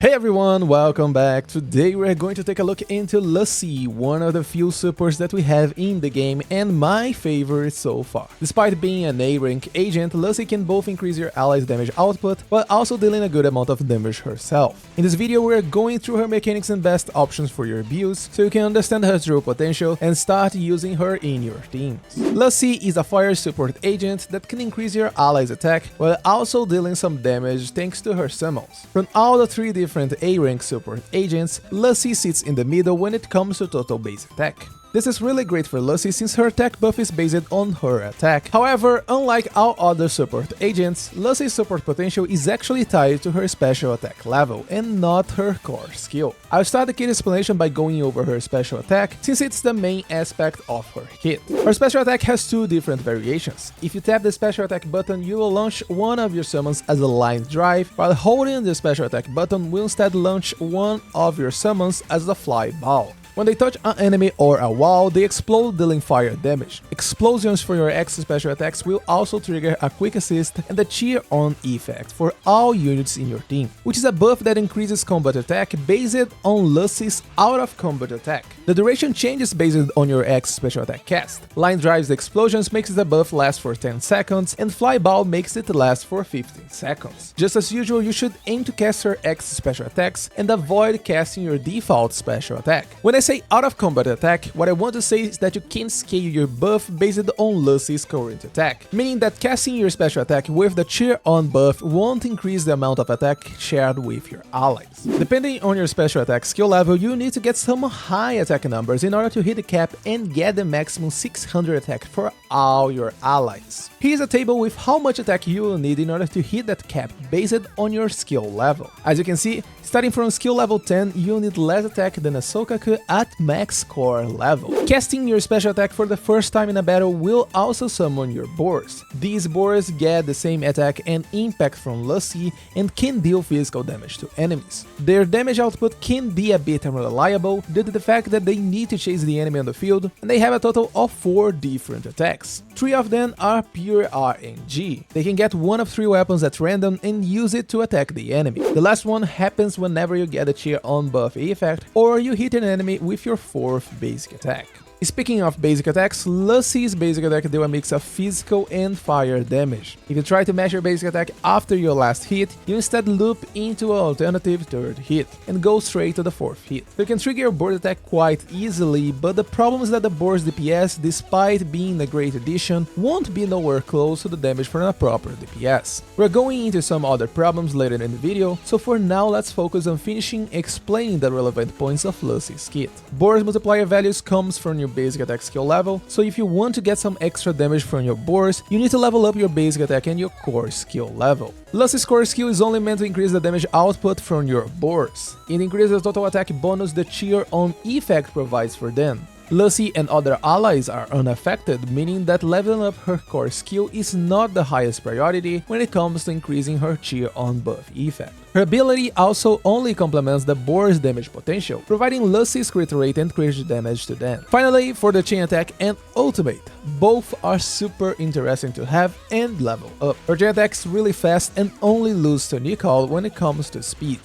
Hey everyone, welcome back. Today we're going to take a look into Lussie, one of the few supports that we have in the game and my favorite so far. Despite being an A rank agent, Lussie can both increase your allies' damage output, but also dealing a good amount of damage herself. In this video we're going through her mechanics and best options for your builds, so you can understand her true potential and start using her in your teams. Lussie is a fire support agent that can increase your allies' attack, while also dealing some damage thanks to her summons. From all the three different A-rank support agents, Lussie sits in the middle when it comes to total base attack. This is really great for Lussie since her attack buff is based on her attack. However, unlike all other support agents, Lussie's support potential is actually tied to her special attack level and not her core skill. I'll start the kit explanation by going over her special attack since it's the main aspect of her kit. Her special attack has two different variations. If you tap the special attack button, you will launch one of your summons as a line drive, while holding the special attack button will instead launch one of your summons as a fly ball. When they touch an enemy or a wall, they explode, dealing fire damage. Explosions for your X special attacks will also trigger a quick assist and the cheer on effect for all units in your team, which is a buff that increases combat attack based on Lussie's out of combat attack. The duration changes based on your X special attack cast. Line drives explosions makes the buff last for 10 seconds and fly ball makes it last for 15 seconds. Just as usual, you should aim to cast her X special attacks and avoid casting your default special attack. When I say out of combat attack, what I want to say is that you can scale your buff based on Lussie's current attack, meaning that casting your special attack with the cheer on buff won't increase the amount of attack shared with your allies. Depending on your special attack skill level, you need to get some high attack numbers in order to hit the cap and get the maximum 600 attack for all your allies. Here's a table with how much attack you will need in order to hit that cap based on your skill level. As you can see, starting from skill level 10, you'll need less attack than a Sokaku at max core level. Casting your special attack for the first time in a battle will also summon your Boars. These Boars get the same attack and impact from Lussie and can deal physical damage to enemies. Their damage output can be a bit unreliable due to the fact that they need to chase the enemy on the field, and they have a total of 4 different attacks. 3 of them are pure RNG. They can get one of 3 weapons at random and use it to attack the enemy. The last one happens whenever you get a cheer on buff effect or you hit an enemy with your 4th basic attack. Speaking of basic attacks, Lussie's basic attack do a mix of physical and fire damage. If you try to match your basic attack after your last hit, you instead loop into an alternative 3rd hit and go straight to the 4th hit. You can trigger your board attack quite easily, but the problem is that the board's DPS, despite being a great addition, won't be nowhere close to the damage from a proper DPS. We're going into some other problems later in the video, so for now let's focus on finishing explaining the relevant points of Lussie's kit. Board's multiplier values comes from your basic attack skill level, so if you want to get some extra damage from your Boars, you need to level up your basic attack and your core skill level. Lussie's core skill is only meant to increase the damage output from your Boars. It increases the total attack bonus the cheer on effect provides for them. Lussie and other allies are unaffected, meaning that leveling up her core skill is not the highest priority when it comes to increasing her cheer on buff effect. Her ability also only complements the Boar's damage potential, providing Lussie's crit rate and crit damage to them. Finally, for the chain attack and ultimate, both are super interesting to have and level up. Her chain attack is really fast and only lose to Nicole when it comes to speed.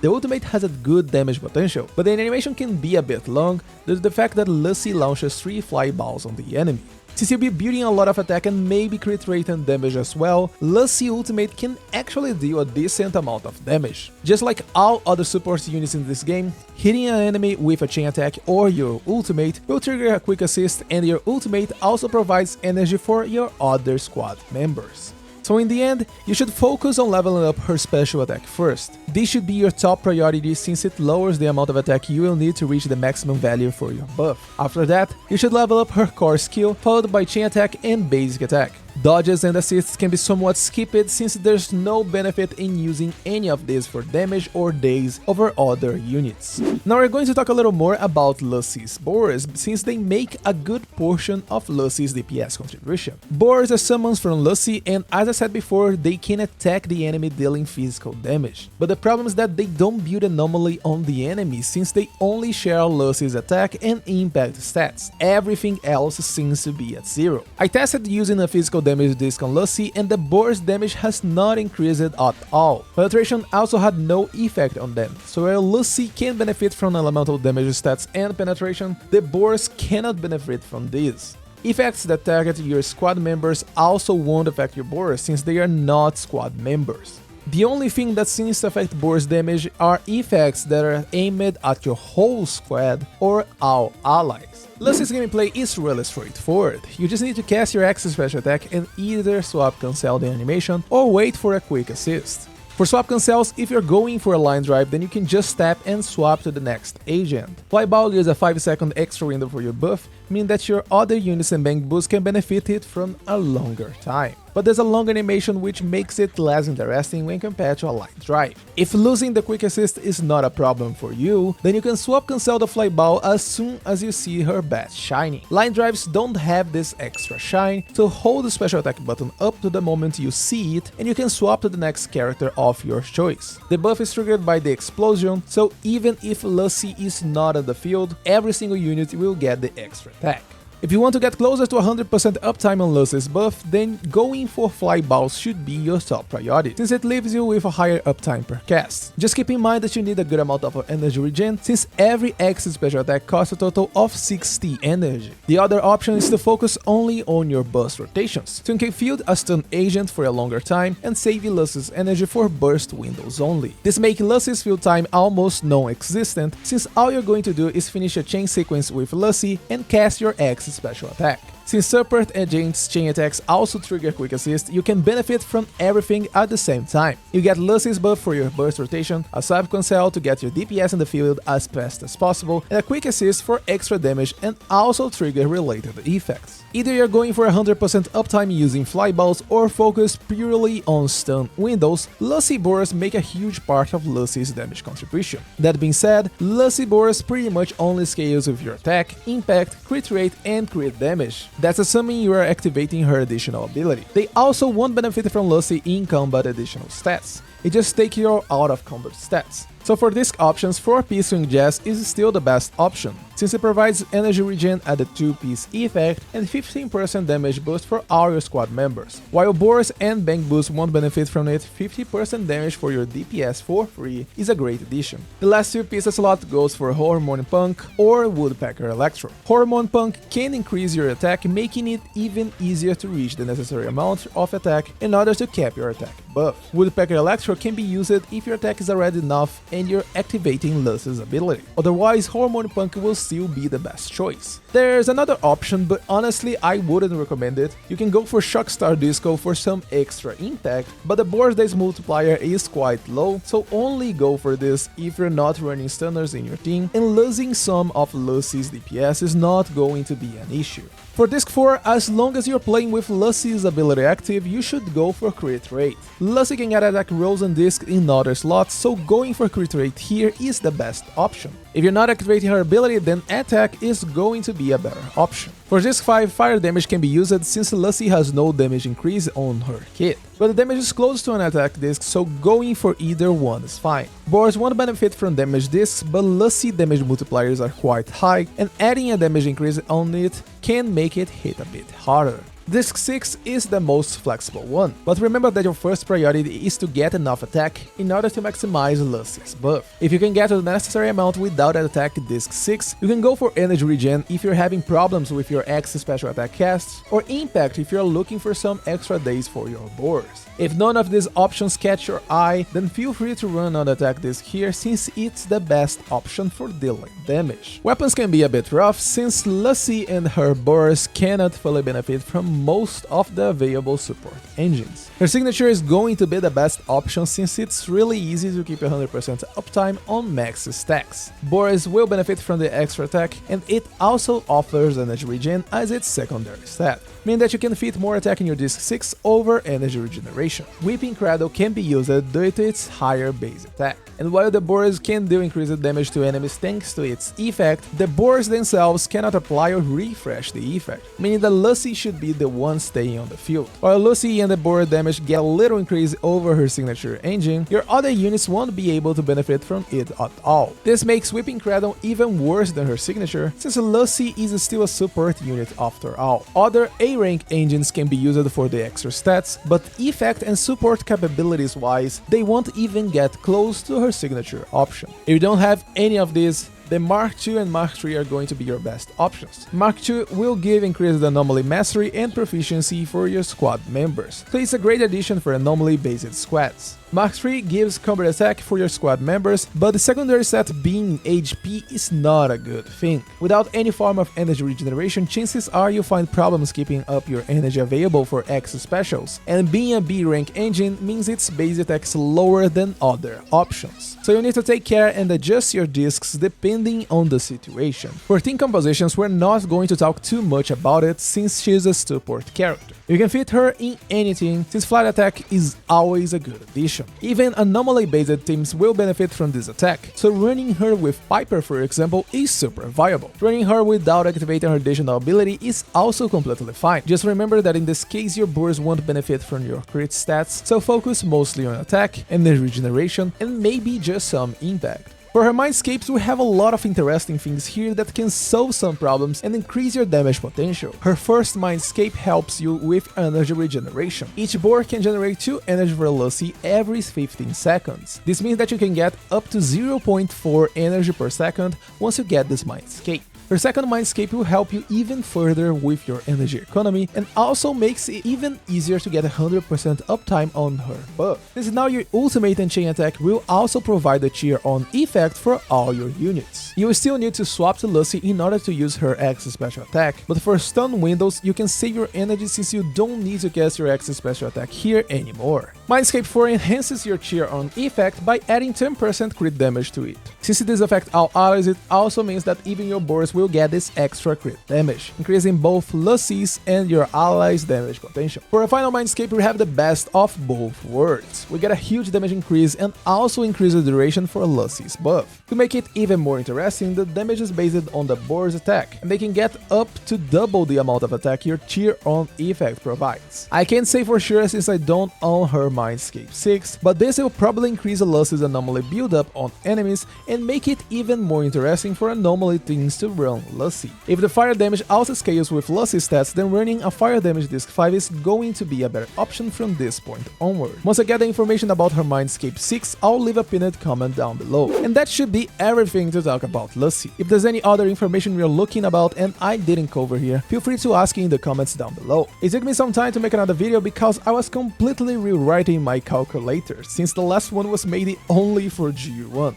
The ultimate has a good damage potential, but the animation can be a bit long due to the fact that Lussie launches 3 fly balls on the enemy. Since you'll be building a lot of attack and maybe crit rate and damage as well, Lussie ultimate can actually deal a decent amount of damage. Just like all other support units in this game, hitting an enemy with a chain attack or your ultimate will trigger a quick assist, and your ultimate also provides energy for your other squad members. So in the end, you should focus on leveling up her special attack first. This should be your top priority since it lowers the amount of attack you will need to reach the maximum value for your buff. After that, you should level up her core skill, followed by chain attack and basic attack. Dodges and assists can be somewhat skipped since there's no benefit in using any of these for damage or daze over other units. Now we're going to talk a little more about Lussie's Boars, since they make a good portion of Lussie's DPS contribution. Boars are summons from Lussie, and as I said before, they can attack the enemy dealing physical damage. But the problem is that they don't build anomaly on the enemy since they only share Lussie's attack and impact stats. Everything else seems to be at 0. I tested using a physical damage disc on Lucy, and the Boars damage has not increased at all. Penetration also had no effect on them, so while Lucy can benefit from elemental damage stats and penetration, the Boars cannot benefit from these. Effects that target your squad members also won't affect your Boars since they are not squad members. The only thing that seems to affect Boars damage are effects that are aimed at your whole squad or all allies. Lucy's gameplay is really straightforward. You just need to cast your X special attack and either swap cancel the animation or wait for a quick assist. For swap cancels, if you're going for a line drive, then you can just tap and swap to the next agent. Flyball gives a 5-second extra window for your buff, meaning that your other units and bang boosts can benefit it from a longer time. But there's a long animation which makes it less interesting when compared to a line drive. If losing the quick assist is not a problem for you, then you can swap cancel the flyball as soon as you see her bat shining. Line drives don't have this extra shine, so hold the special attack button up to the moment you see it and you can swap to the next character of your choice. The buff is triggered by the explosion, so even if Lucy is not on the field, every single unit will get the extra attack. If you want to get closer to 100% uptime on Lucy's buff, then going for flyballs should be your top priority, since it leaves you with a higher uptime per cast. Just keep in mind that you need a good amount of energy regen, since every X special attack costs a total of 60 energy. The other option is to focus only on your burst rotations, so you can field a stun agent for a longer time and save Lucy's energy for burst windows only. This makes Lucy's field time almost non-existent, since all you're going to do is finish a chain sequence with Lucy and cast your X special attack. Since support agents' chain attacks also trigger quick assist, you can benefit from everything at the same time. You get Lucy's buff for your burst rotation, a swap cancel to get your DPS in the field as fast as possible, and a quick assist for extra damage and also trigger related effects. Either you're going for 100% uptime using flyballs or focus purely on stun windows, Lucy Boars make a huge part of Lucy's damage contribution. That being said, Lucy Boars pretty much only scales with your attack, impact, crit rate, and crit damage. That's assuming you are activating her additional ability. They also won't benefit from Lucy in combat additional stats. It just takes your out of combat stats. So for disc options, 4-piece Swing Jazz is still the best option, since it provides energy regen at the 2-piece effect and 15% damage boost for all your squad members. While Boars and Bang Boost won't benefit from it, 50% damage for your DPS for free is a great addition. The last 2-piece slot goes for Hormone Punk or Woodpecker Electro. Hormone Punk can increase your attack, making it even easier to reach the necessary amount of attack in order to cap your attack buff. Woodpecker Electro can be used if your attack is already enough and you're activating Lucy's ability. Otherwise, Hormone Punk will still be the best choice. There's another option, but honestly I wouldn't recommend it. You can go for Shockstar Disco for some extra impact, but the Boars Days multiplier is quite low, so only go for this if you're not running stunners in your team, and losing some of Lucy's DPS is not going to be an issue. For Disc 4, as long as you're playing with Lucy's ability active, you should go for crit rate. Lucy can get attack rolls and disc in other slots, so going for crit rate here is the best option. If you're not activating her ability, then attack is going to be a better option. For Disc 5, fire damage can be used since Lucy has no damage increase on her kit, but the damage is close to an attack disc, so going for either one is fine. Boars won't benefit from damage discs, but Lucy damage multipliers are quite high, and adding a damage increase on it can make it hit a bit harder. Disc 6 is the most flexible one, but remember that your first priority is to get enough attack in order to maximize Lucy's buff. If you can get the necessary amount without an attack Disc 6, you can go for energy regen if you're having problems with your X special attack casts, or impact if you're looking for some extra days for your Boars. If none of these options catch your eye, then feel free to run on attack disc here since it's the best option for dealing damage. Weapons can be a bit rough since Lucy and her Boars cannot fully benefit from most of the available support engines. Her signature is going to be the best option since it's really easy to keep 100% uptime on max stacks. Boars will benefit from the extra attack, and it also offers energy regen as its secondary stat, meaning that you can fit more attack in your Disc 6 over energy regeneration. Whipping Cradle can be used due to its higher base attack. And while the Boars can deal increased damage to enemies thanks to its effect, the Boars themselves cannot apply or refresh the effect, meaning that Lucy should be the one staying on the field. While Lucy and the Boar damage get a little increase over her signature engine, your other units won't be able to benefit from it at all. This makes Whipping Cradle even worse than her signature, since Lucy is still a support unit after all. Other A-rank engines can be used for the extra stats, but effect and support capabilities wise, they won't even get close to her signature option. If you don't have any of these, then Mark II and Mark III are going to be your best options. Mark II will give increased anomaly mastery and proficiency for your squad members, so it's a great addition for anomaly-based squads. Mark III gives combat attack for your squad members, but the secondary stat being HP is not a good thing. Without any form of energy regeneration, chances are you'll find problems keeping up your energy available for X specials, and being a B rank engine means its base attack is lower than other options. So you need to take care and adjust your discs depending on the situation. For team compositions, we're not going to talk too much about it since she's a support character. You can fit her in anything, since flight attack is always a good addition. Even anomaly-based teams will benefit from this attack, so running her with Piper, for example, is super viable. Running her without activating her additional ability is also completely fine. Just remember that in this case your Boars won't benefit from your crit stats, so focus mostly on attack and the regeneration and maybe just some impact. For her Mindscapes, we have a lot of interesting things here that can solve some problems and increase your damage potential. Her first Mindscape helps you with energy regeneration. Each boar can generate 2 energy velocity every 15 seconds. This means that you can get up to 0.4 energy per second once you get this Mindscape. Her second Mindscape will help you even further with your energy economy and also makes it even easier to get 100% uptime on her buff. Since now your ultimate and chain attack will also provide the cheer on effect for all your units. You will still need to swap to Lucy in order to use her X special attack, but for stun windows you can save your energy since you don't need to cast your X special attack here anymore. Mindscape 4 enhances your cheer on effect by adding 10% crit damage to it. Since this affects all allies, it also means that even your Boars will get this extra crit damage, increasing both Lucy's and your allies' damage potential. For a final Mindscape, we have the best of both worlds. We get a huge damage increase and also increase the duration for Lucy's buff. To make it even more interesting, the damage is based on the Boar's attack, and they can get up to double the amount of attack your cheer on effect provides. I can't say for sure since I don't own her Mindscape 6, but this will probably increase Lucy's anomaly build-up on enemies and make it even more interesting for anomaly teams to run Lucy. If the fire damage also scales with Lucy's stats, then running a fire damage disc 5 is going to be a better option from this point onward. Once I get the information about her Mindscape 6, I'll leave a pinned comment down below. And that should be everything to talk about Lucy. If there's any other information you're looking about and I didn't cover here, feel free to ask in the comments down below. It took me some time to make another video because I was completely rewriting my calculator, since the last one was made only for G1.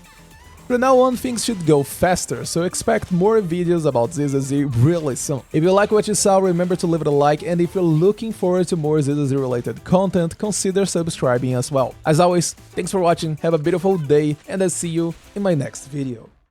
From now on, things should go faster, so expect more videos about Zenless really soon. If you like what you saw, remember to leave it a like, and if you're looking forward to more Zenless related content, consider subscribing as well. As always, thanks for watching, have a beautiful day, and I'll see you in my next video.